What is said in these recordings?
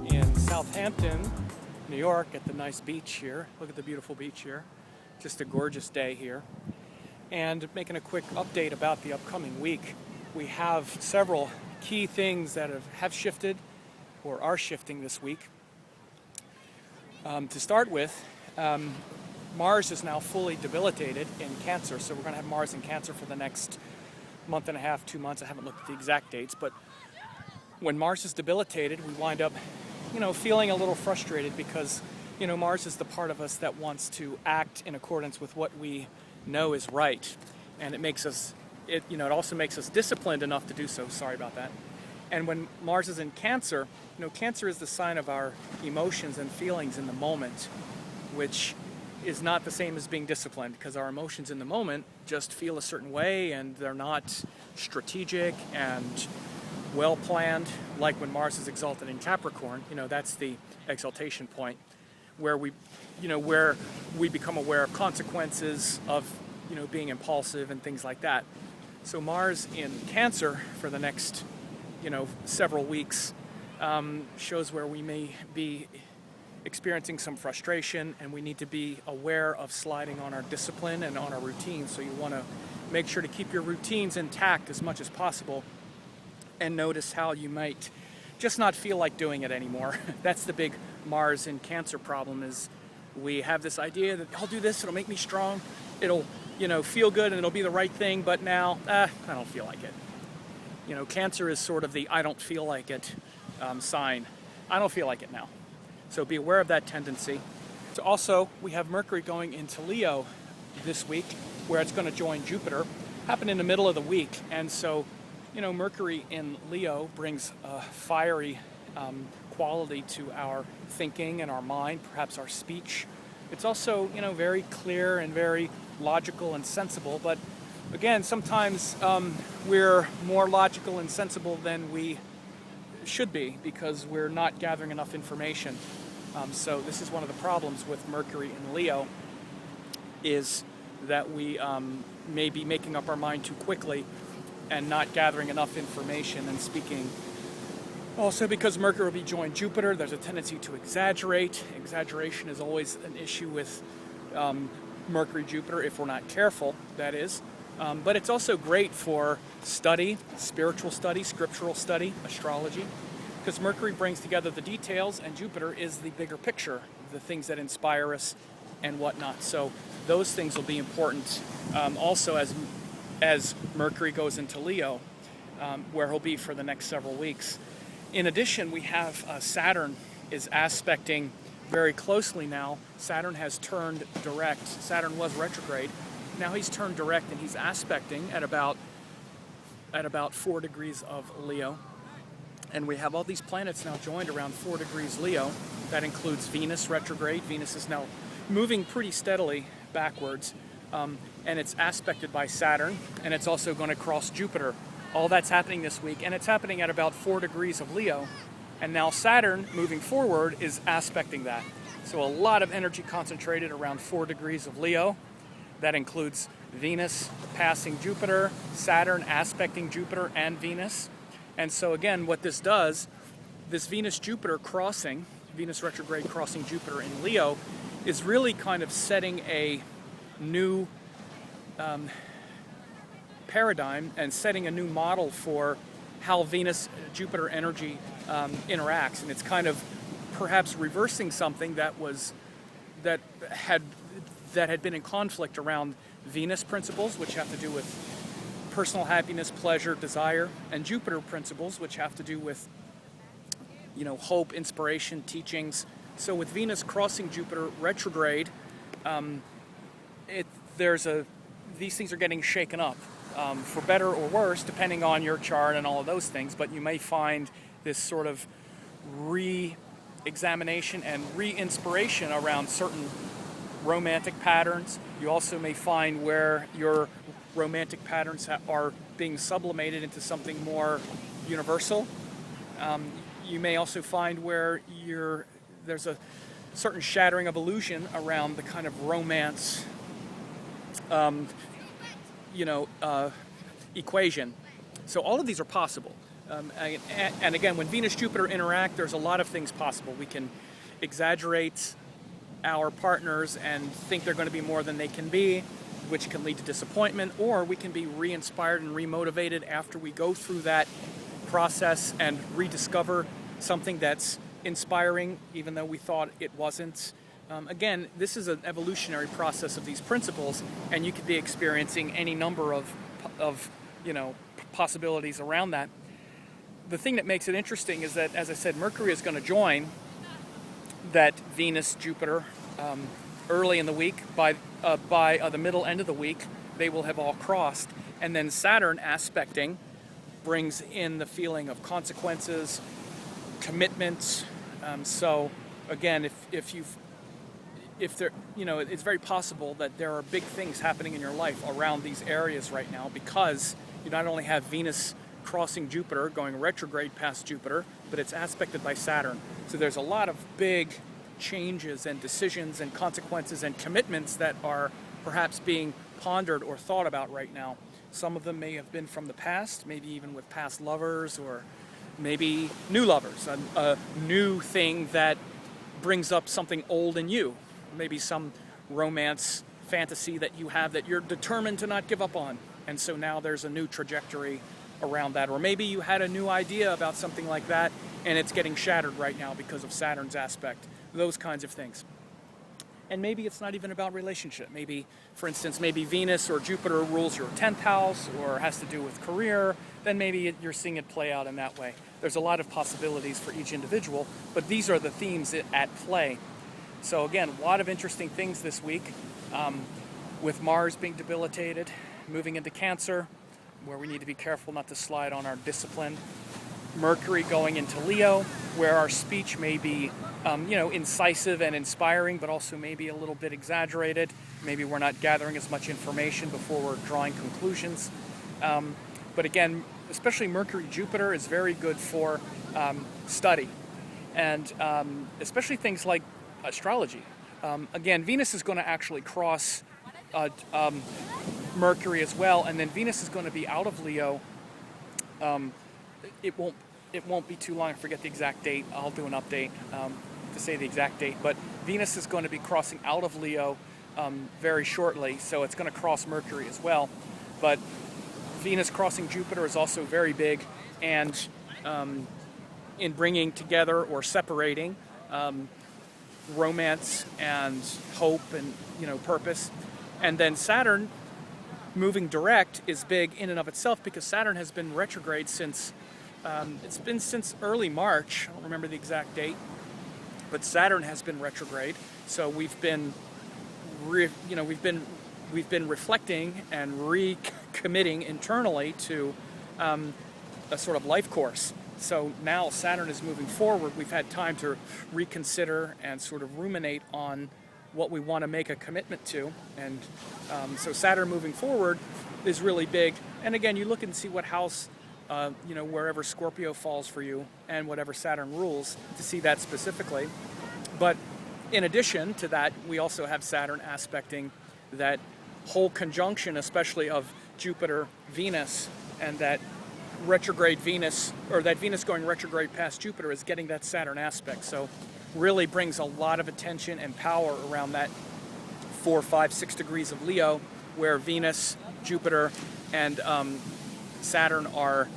In Southampton, New York, at the nice beach here. Look at the beautiful beach here. Just a gorgeous day here. And making a quick update about the upcoming week. We have several key things that have shifted or are shifting this week. To start with, Mars is now fully debilitated in Cancer, so we're going to have Mars in Cancer for the next month and a half, 2 months. I haven't looked at the exact dates, but when Mars is debilitated, we wind up, feeling a little frustrated because, Mars is the part of us that wants to act in accordance with what we know is right, and it makes us, it also makes us disciplined enough to do so. Sorry about that. And when Mars is in Cancer, Cancer is the sign of our emotions and feelings in the moment, which is not the same as being disciplined, because our emotions in the moment just feel a certain way and they're not strategic and well planned, like when Mars is exalted in Capricorn. That's the exaltation point where we become aware of consequences of being impulsive and things like that. So Mars in Cancer for the next several weeks shows where we may be experiencing some frustration, and we need to be aware of sliding on our discipline and on our routines. So you want to make sure to keep your routines intact as much as possible, and notice how you might just not feel like doing it anymore. That's the big Mars in Cancer problem, is we have this idea that I'll do this, it'll make me strong, it'll feel good, and it'll be the right thing, but now I don't feel like it. Cancer is sort of the I don't feel like it sign. I don't feel like it now. So be aware of that tendency. So also, we have Mercury going into Leo this week, where it's going to join Jupiter. Happened in the middle of the week, and so Mercury in Leo brings a fiery quality to our thinking and our mind, perhaps our speech. It's also very clear and very logical and sensible, but again, sometimes we're more logical and sensible than we should be because we're not gathering enough information. So this is one of the problems with Mercury in Leo, is that we may be making up our mind too quickly and not gathering enough information and speaking. Also, because Mercury will be joined Jupiter, there's a tendency to exaggerate. Exaggeration is always an issue with Mercury-Jupiter if we're not careful, that is. But it's also great for study, spiritual study, scriptural study, astrology, because Mercury brings together the details and Jupiter is the bigger picture, the things that inspire us and whatnot. So those things will be important also as Mercury goes into Leo, where he'll be for the next several weeks. In addition, we have Saturn is aspecting very closely now. Saturn has turned direct. Saturn was retrograde. Now he's turned direct and he's aspecting at about 4 degrees of Leo. And we have all these planets now joined around 4 degrees Leo. That includes Venus retrograde. Venus is now moving pretty steadily backwards. And it's aspected by Saturn, and it's also going to cross Jupiter. All that's happening this week, and it's happening at about 4 degrees of Leo. And now Saturn, moving forward, is aspecting that. So a lot of energy concentrated around 4 degrees of Leo. That includes Venus passing Jupiter, Saturn aspecting Jupiter and Venus. And so again, what this does, this Venus-Jupiter crossing, Venus retrograde crossing Jupiter in Leo, is really kind of setting a new paradigm and setting a new model for how Venus-Jupiter energy interacts. And it's kind of perhaps reversing something that had been in conflict around Venus principles, which have to do with personal happiness, pleasure, desire, and Jupiter principles, which have to do with hope, inspiration, teachings. So with Venus crossing Jupiter retrograde, these things are getting shaken up, for better or worse, depending on your chart and all of those things. But you may find this sort of re-examination and re-inspiration around certain romantic patterns. You also may find where your romantic patterns are being sublimated into something more universal. You may also find where there's a certain shattering of illusion around the kind of romance equation. So all of these are possible. And again, when Venus Jupiter interact, there's a lot of things possible. We can exaggerate our partners and think they're going to be more than they can be, which can lead to disappointment, or we can be re-inspired and re-motivated after we go through that process and rediscover something that's inspiring, even though we thought it wasn't. Again, this is an evolutionary process of these principles, and you could be experiencing any number of possibilities around that. The thing that makes it interesting is that, as I said, Mercury is going to join that Venus Jupiter early in the week. By the middle end of the week, they will have all crossed, and then Saturn aspecting brings in the feeling of consequences, commitments. So again, if there, it's very possible that there are big things happening in your life around these areas right now, because you not only have Venus crossing Jupiter, going retrograde past Jupiter, but it's aspected by Saturn. So there's a lot of big changes and decisions and consequences and commitments that are perhaps being pondered or thought about right now. Some of them may have been from the past, maybe even with past lovers, or maybe new lovers, a new thing that brings up something old in you, maybe some romance fantasy that you have that you're determined to not give up on. And so now there's a new trajectory around that. Or maybe you had a new idea about something like that and it's getting shattered right now because of Saturn's aspect. Those kinds of things. And maybe it's not even about relationship. Maybe, for instance, maybe Venus or Jupiter rules your 10th house or has to do with career. Then maybe you're seeing it play out in that way. There's a lot of possibilities for each individual, but these are the themes at play. So again, a lot of interesting things this week, with Mars being debilitated, moving into Cancer, where we need to be careful not to slide on our discipline. Mercury going into Leo, where our speech may be incisive and inspiring, but also maybe a little bit exaggerated. Maybe we're not gathering as much information before we're drawing conclusions. But again, especially Mercury-Jupiter is very good for study, and especially things like astrology. Again, Venus is going to actually cross Mercury as well, and then Venus is going to be out of Leo. It won't be too long. I forget the exact date. I'll do an update to say the exact date. But Venus is going to be crossing out of Leo very shortly, so it's going to cross Mercury as well. But Venus crossing Jupiter is also very big, and in bringing together or separating romance and hope and purpose. And then Saturn moving direct is big in and of itself, because Saturn has been retrograde since since early March. I don't remember the exact date, but Saturn has been retrograde. So we've been reflecting and recommitting internally to a sort of life course. So now Saturn is moving forward. We've had time to reconsider and sort of ruminate on what we want to make a commitment to. And so Saturn moving forward is really big. And again, you look and see what house, wherever Scorpio falls for you and whatever Saturn rules, to see that specifically. But in addition to that, we also have Saturn aspecting that whole conjunction, especially of Jupiter, Venus, and that retrograde Venus, or that Venus going retrograde past Jupiter, is getting that Saturn aspect. So really brings a lot of attention and power around that 4, 5, 6 degrees of Leo, where Venus, Jupiter, and Saturn are,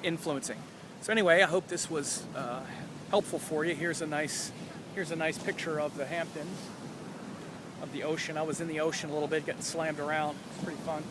influencing. So anyway, I hope this was helpful for you. Here's a nice picture of the Hamptons, of the ocean. I was in the ocean a little bit, getting slammed around. It's pretty fun.